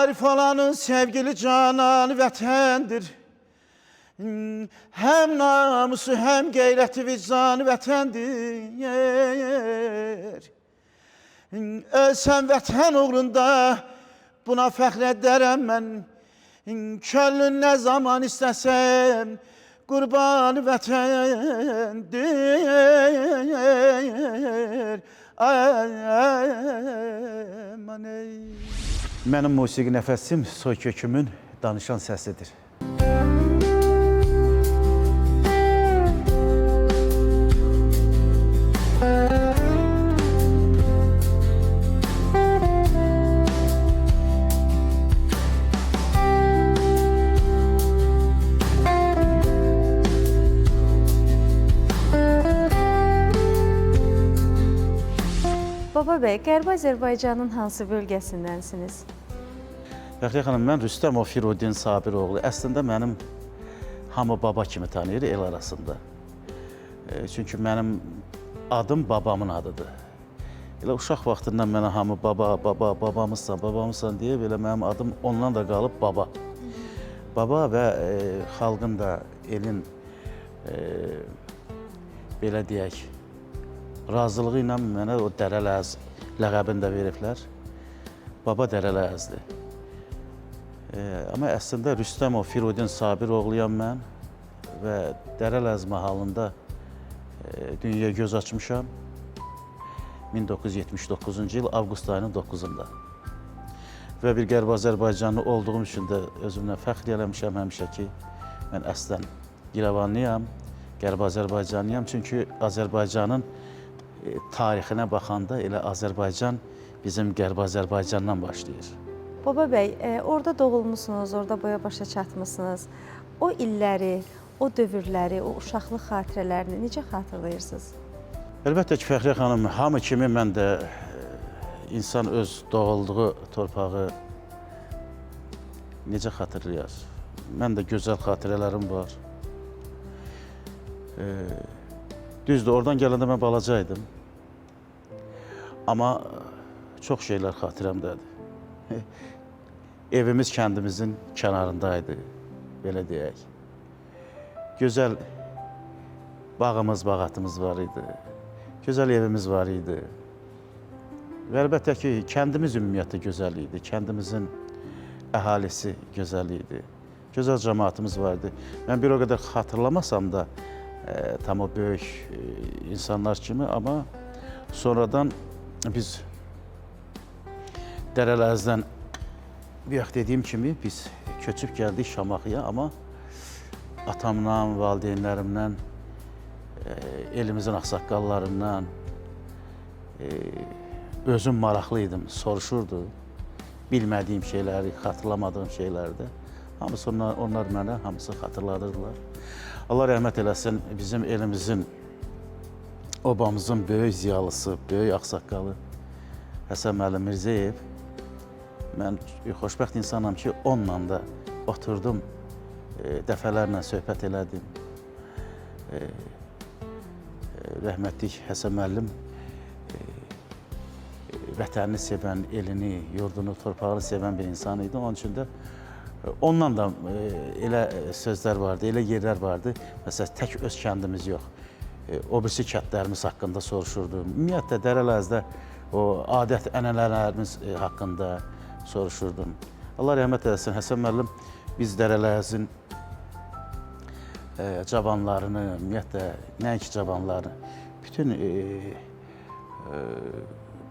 Arif olanın sevgili canan vətəndir. Hem namusu hem gayreti vicdanı vətəndir. Ölsəm vətən uğrunda buna fəxr edərəm mən. Könlün nə zaman istəsəm qurbanı vətəndir. Aman ey. Mənim musiqi nəfəsim soy kökümün danışan səsidir. Baba bəy, Qərbi Azərbaycanın hansı bölgəsindənsiniz? Fəxriyə xanım, mən Rüstəmov Firudin Sabiroğlu. Əslində mənim hamı baba kimi tanıyır el arasında. Çünki mənim adım babamın adıdır. Elə uşaq vaxtından mənə hamı babamızsan deyə belə mənim adım ondan da qalıb baba. Baba və xalqın da elin belə deyək, razılığı ilə mənə o Dərələz ləqəbini də veriblər. Baba Dərələzdir. Amma əslində Rüstəmov Firudin Sabiroğluyam mən və Dərələz mahalında dünyaya göz açmışam 1979-cu il avqust ayının 9-unda. Və bir Qərbi Azərbaycanlı olduğum üçün də özümlə fəxr eləmişəm həmişə ki, mən əslən İrəvanlıyam, Qərbi Azərbaycanlıyam. Çünki Azərbaycanın tarixinə baxanda elə Azərbaycan bizim Qərbi Azərbaycandan başlayır. Baba bəy, orada doğulmusunuz, orada boya başa çatmışsınız. O illəri, o dövrləri, o uşaqlıq xatirələrini necə xatırlayırsınız? Əlbəttə ki, Fəxriyə xanım, hamı kimi mən də insan öz doğulduğu torpağı necə xatırlayar? Mən də gözəl xatirələrim var. Düzdür, oradan gələndə mən balacaydım. Amma çox şeylər xatirəmdədir. Evimiz kəndimizin kənarındaydı, belə deyək. Gözəl bağımız, bağatımız var idi. Gözəl evimiz var idi. Və əlbəttə ki, kəndimiz ümumiyyətlə gözəl idi. Kəndimizin əhalisi gözəl idi. Gözəl cəmaatımız vardı. Mən bir o qədər xatırlamasam da tam o böyük insanlar kimi, amma sonradan biz Dərələzdən bir vaxt dediyim kimi biz köçüb gəldik Şamaxıya, amma atamdan, valideynlərimdən, elimizin ağsaqqallarından özüm maraqlıydım, soruşurdu. Bilmədiyim şeyləri, xatırlamadığım şeylərdə. Hamısı onlar mənə hamısı xatırladırdılar. Allah rəhmət eləsin, bizim elimizin, obamızın böyük ziyalısı, böyük ağsaqqalı Həsən müəllim Mirzəyev. Mən xoşbəxt insanam ki, onunla da oturdum, dəfələrlə söhbət elədim. Rəhmətlik Həsən müəllim vətənini sevən, elini, yurdunu, torpağını sevən bir insan idi. Onun üçün də onunla da elə sözlər vardı, elə yerlər vardı. Məsələn, tək öz kəndimiz yox, o birisi kəndlərimiz haqqında soruşurdu. Ümumiyyətlə, Dərələzdə o adət ənənələrimiz haqqında soruşurdum. Allah rəhmət eləsin, Həsən müəllim biz Dərələzin cavanlarını, ümumiyyətlə, nəinki cavanlarını, bütün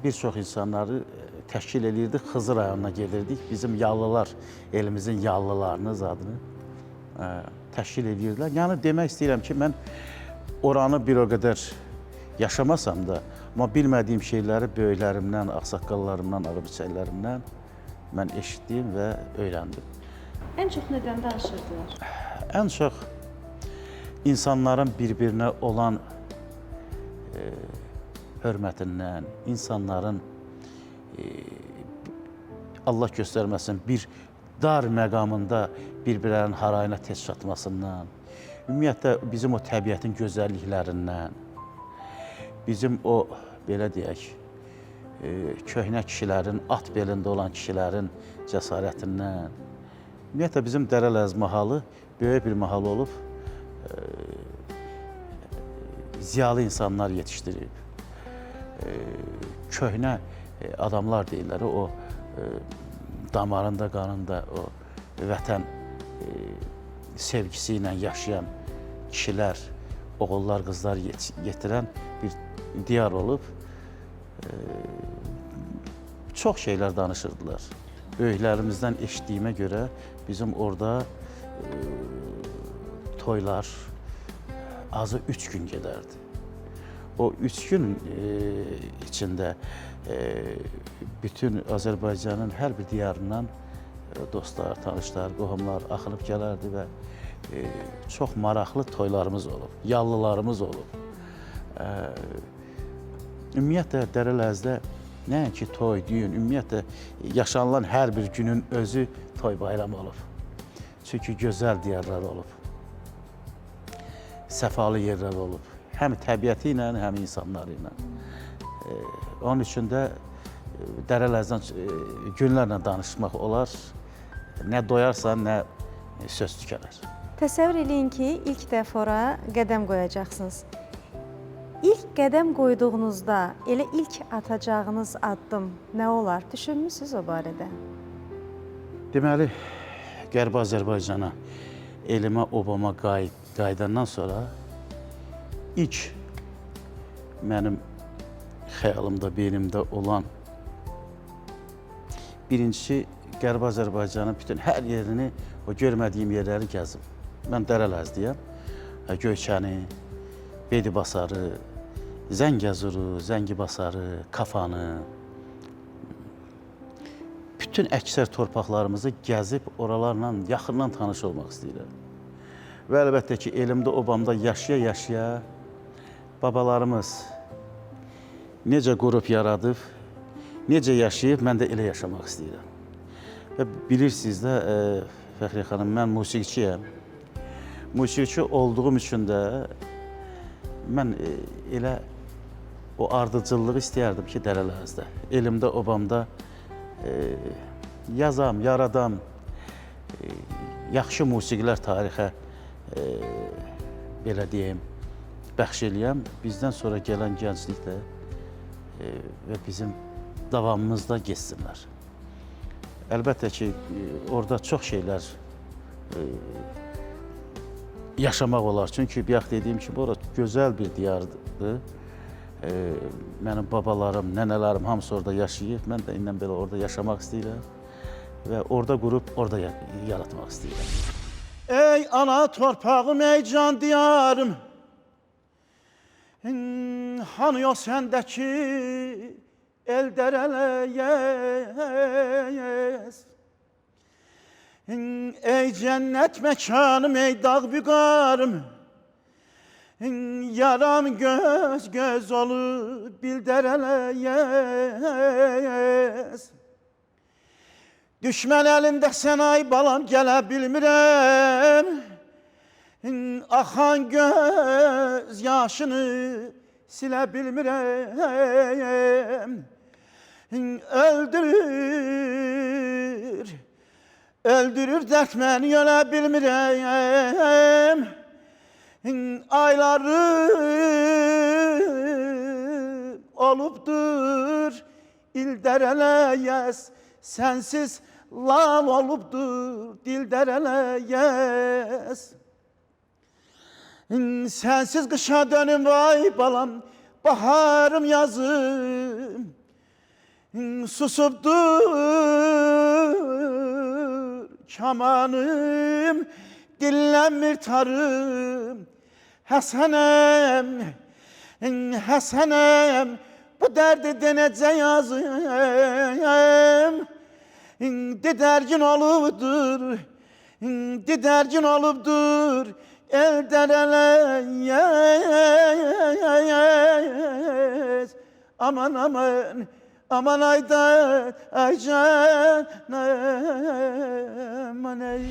bir çox insanları təşkil edirdik, Xızı rayonuna gedirdik. Bizim yallılar, elimizin yallılarını zadını təşkil edirdilər. Yəni, demək istəyirəm ki, mən oranı bir o qədər yaşamasam da, amma bilmədiyim şeyləri böyüklərimdən, ağsaqqallarımdan, ağabeyçəklərimdən mən eşitdim və öyrəndim. Ən çox nədən danışırdılar? Ən çox insanların bir-birinə olan hörmətindən, insanların Allah göstərməsin bir dar məqamında bir-birlərinin harayına tez çatmasından, ümumiyyətlə bizim o təbiətin gözəlliklərindən, bizim o, belə deyək, köhnə kişilərin, at belində olan kişilərin cəsarətindən. Ümumiyyətlə bizim Dərələz mahalı böyük bir mahal olub, ziyalı insanlar yetişdirib. Köhnə adamlar deyirlər, o damarında, qanında o vətən sevgisi ilə yaşayan kişilər, oğullar, qızlar yetirən bir diyar olub. Çox şeylər danışırdılar. Böyüklərimizdən eşitdiyimə görə bizim orada toylar azı 3 gün gedərdi. O 3 gün içində bütün Azərbaycanın hər bir diyarından dostlar, tanışlar, qohumlar axınıb gələrdi və çox maraqlı toylarımız olub, yallılarımız olub. Ümumiyyətlə Dərələzdə nəinki toy, düyün, ümumiyyətlə yaşanılan hər bir günün özü toy bayramı olub. Çünki gözəl diyarlar olub, səfalı yerlər olub. Həm təbiəti ilə, həm insanları ilə. Onun üçün də Dərələzdən günlərlə danışmaq olar. Nə doyarsan, nə söz tükənər. Təsəvvür eləyin ki, ilk dəfə ora qədəm qoyacaqsınız. İlk qədəm qoyduğunuzda elə ilk atacağınız addım nə olar? Düşünmüsünüz o barədə? Deməli, Qərbi Azərbaycana, elmə, obama qayıdandan sonra ilk mənim xəyalımda, beynimdə olan birincisi Qərbi Azərbaycanın bütün hər yerini, o görmədiyim yerləri gəzim. Mən Dərələzdiyəm. Göyçəni, Bedibasarı, Zəngəzuru, Zəngibasarı, Kafanı, bütün əksər torpaqlarımızı gəzib oralarla yaxından tanış olmaq istəyirəm. Və əlbəttə ki, elimdə, obamda yaşaya-yaşaya babalarımız necə qurub yaradıb, necə yaşayıb, mən də elə yaşamaq istəyirəm. Və bilirsiniz də, Fəxriyə xanım, mən musiqiçiyəm. Musiqiçi olduğum üçün də mən elə o ardıcıllığı istəyərdim ki, Dərələzdə. Elimdə, obamda yazam, yaradam, yaxşı musiqilər tarixə, belə deyim, bəxş eləyəm. Bizdən sonra gələn gəncliklə və bizim davamımızda geçsinlər. Əlbəttə ki, orada çox şeylər yaşamaq olar. Çünki bayaq dediyim kimi, orada gözəl bir diyardır. Mənim babalarım, nənələrim hamısı orada yaşayıb. Mən də indən belə orada yaşamaq istəyirəm və orada qurub, orada yaratmaq istəyirəm. Ey ana torpağım, ey can diyarım, hani o səndəki el dərələyəz. Ey cənnət məkanım, ey dağ büqarım, yaram göz göz olub bildərələyəz. Düşmən əlində sən ay balam gələ bilmirəm, axan göz yaşını silə bilmirəm. Öldürür dərd məni yönə bilmirəm. Ayları olubdur il dərələyəz, sənsiz lal olubdur dil dərələyəz. Sənsiz qışa dönüm vay balam, baharım yazım, susubdur kamanım, dinlənmir tarım. Həsənəm, Həsənəm, bu dərdi denəcə yazım. Didərgin olubdur, didərgin olubdur el dərələyəz. Aman aman, aman ayda, ay canım, aman ey.